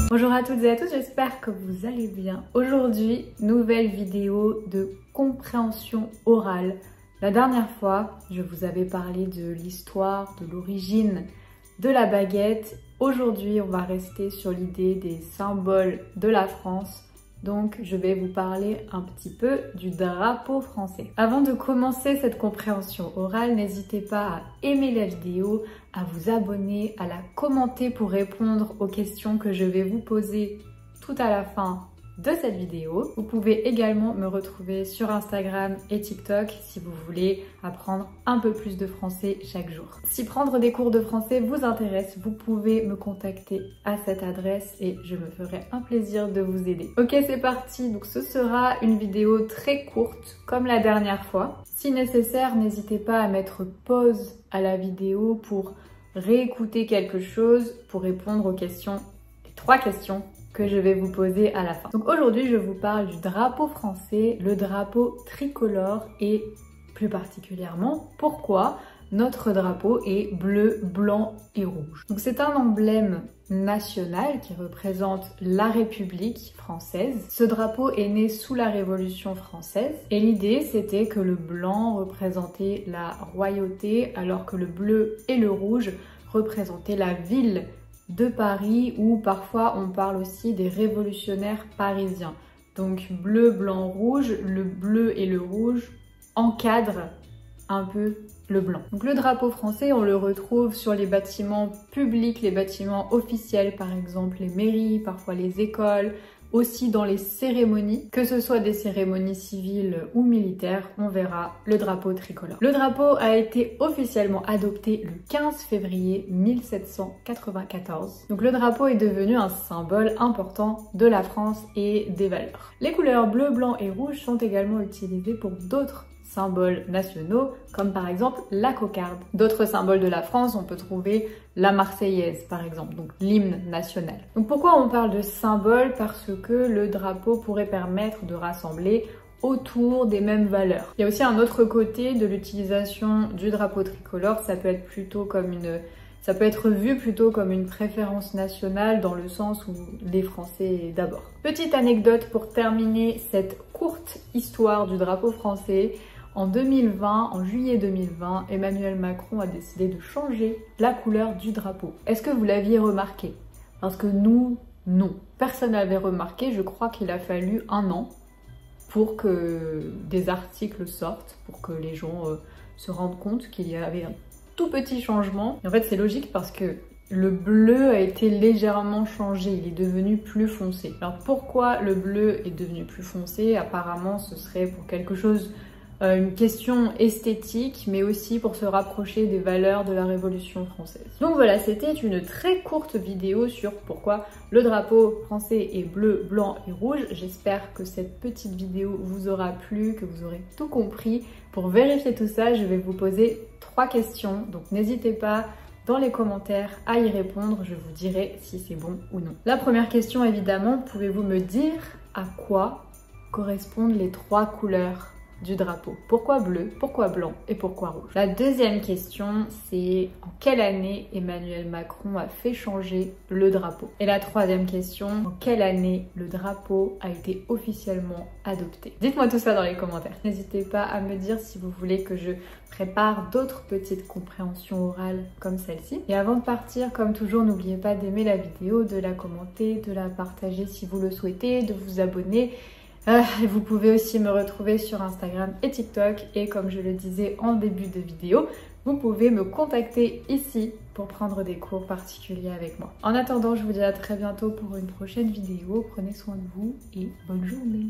Bonjour à toutes et à tous, j'espère que vous allez bien. Aujourd'hui, nouvelle vidéo de compréhension orale. La dernière fois, je vous avais parlé de l'histoire, de l'origine de la baguette. Aujourd'hui, on va rester sur l'idée des symboles de la France. Donc, je vais vous parler un petit peu du drapeau français. Avant de commencer cette compréhension orale, n'hésitez pas à aimer la vidéo, à vous abonner, à la commenter pour répondre aux questions que je vais vous poser tout à la fin de cette vidéo. Vous pouvez également me retrouver sur Instagram et TikTok si vous voulez apprendre un peu plus de français chaque jour. Si prendre des cours de français vous intéresse, vous pouvez me contacter à cette adresse et je me ferai un plaisir de vous aider. Ok, c'est parti. Donc ce sera une vidéo très courte comme la dernière fois. Si nécessaire, n'hésitez pas à mettre pause à la vidéo pour réécouter quelque chose, pour répondre aux questions, les 3 questions que je vais vous poser à la fin. Donc aujourd'hui, je vous parle du drapeau français, le drapeau tricolore et plus particulièrement pourquoi notre drapeau est bleu, blanc et rouge. Donc c'est un emblème national qui représente la République française. Ce drapeau est né sous la Révolution française et l'idée c'était que le blanc représentait la royauté alors que le bleu et le rouge représentaient la ville de Paris, ou parfois on parle aussi des révolutionnaires parisiens. Donc bleu, blanc, rouge, le bleu et le rouge encadrent un peu le blanc. Donc le drapeau français, on le retrouve sur les bâtiments publics, les bâtiments officiels, par exemple les mairies, parfois les écoles, aussi dans les cérémonies, que ce soit des cérémonies civiles ou militaires, on verra le drapeau tricolore. Le drapeau a été officiellement adopté le 15 février 1794. Donc le drapeau est devenu un symbole important de la France et des valeurs. Les couleurs bleu, blanc et rouge sont également utilisées pour d'autres symboles nationaux, comme par exemple la cocarde. D'autres symboles de la France, on peut trouver la Marseillaise par exemple, donc l'hymne national. Donc pourquoi on parle de symbole? Parce que le drapeau pourrait permettre de rassembler autour des mêmes valeurs. Il y a aussi un autre côté de l'utilisation du drapeau tricolore, ça peut être vu plutôt comme une préférence nationale dans le sens où les Français d'abord. Petite anecdote pour terminer cette courte histoire du drapeau français. En 2020, en juillet 2020, Emmanuel Macron a décidé de changer la couleur du drapeau. Est-ce que vous l'aviez remarqué? Parce que nous, non. Personne n'avait remarqué, je crois qu'il a fallu 1 an pour que des articles sortent, pour que les gens se rendent compte qu'il y avait un tout petit changement. Et en fait, c'est logique parce que le bleu a été légèrement changé, il est devenu plus foncé. Alors pourquoi le bleu est devenu plus foncé? Apparemment, ce serait pour quelque chose, une question esthétique, mais aussi pour se rapprocher des valeurs de la Révolution française. Donc voilà, c'était une très courte vidéo sur pourquoi le drapeau français est bleu, blanc et rouge. J'espère que cette petite vidéo vous aura plu, que vous aurez tout compris. Pour vérifier tout ça, je vais vous poser 3 questions, donc n'hésitez pas dans les commentaires à y répondre, je vous dirai si c'est bon ou non. La première question, évidemment, pouvez-vous me dire à quoi correspondent les 3 couleurs du drapeau? Pourquoi bleu, pourquoi blanc et pourquoi rouge? La deuxième question, c'est en quelle année Emmanuel Macron a fait changer le drapeau? Et la troisième question, en quelle année le drapeau a été officiellement adopté? Dites-moi tout ça dans les commentaires. N'hésitez pas à me dire si vous voulez que je prépare d'autres petites compréhensions orales comme celle-ci. Et avant de partir, comme toujours, n'oubliez pas d'aimer la vidéo, de la commenter, de la partager si vous le souhaitez, de vous abonner. Vous pouvez aussi me retrouver sur Instagram et TikTok et comme je le disais en début de vidéo, vous pouvez me contacter ici pour prendre des cours particuliers avec moi. En attendant, je vous dis à très bientôt pour une prochaine vidéo. Prenez soin de vous et bonne journée!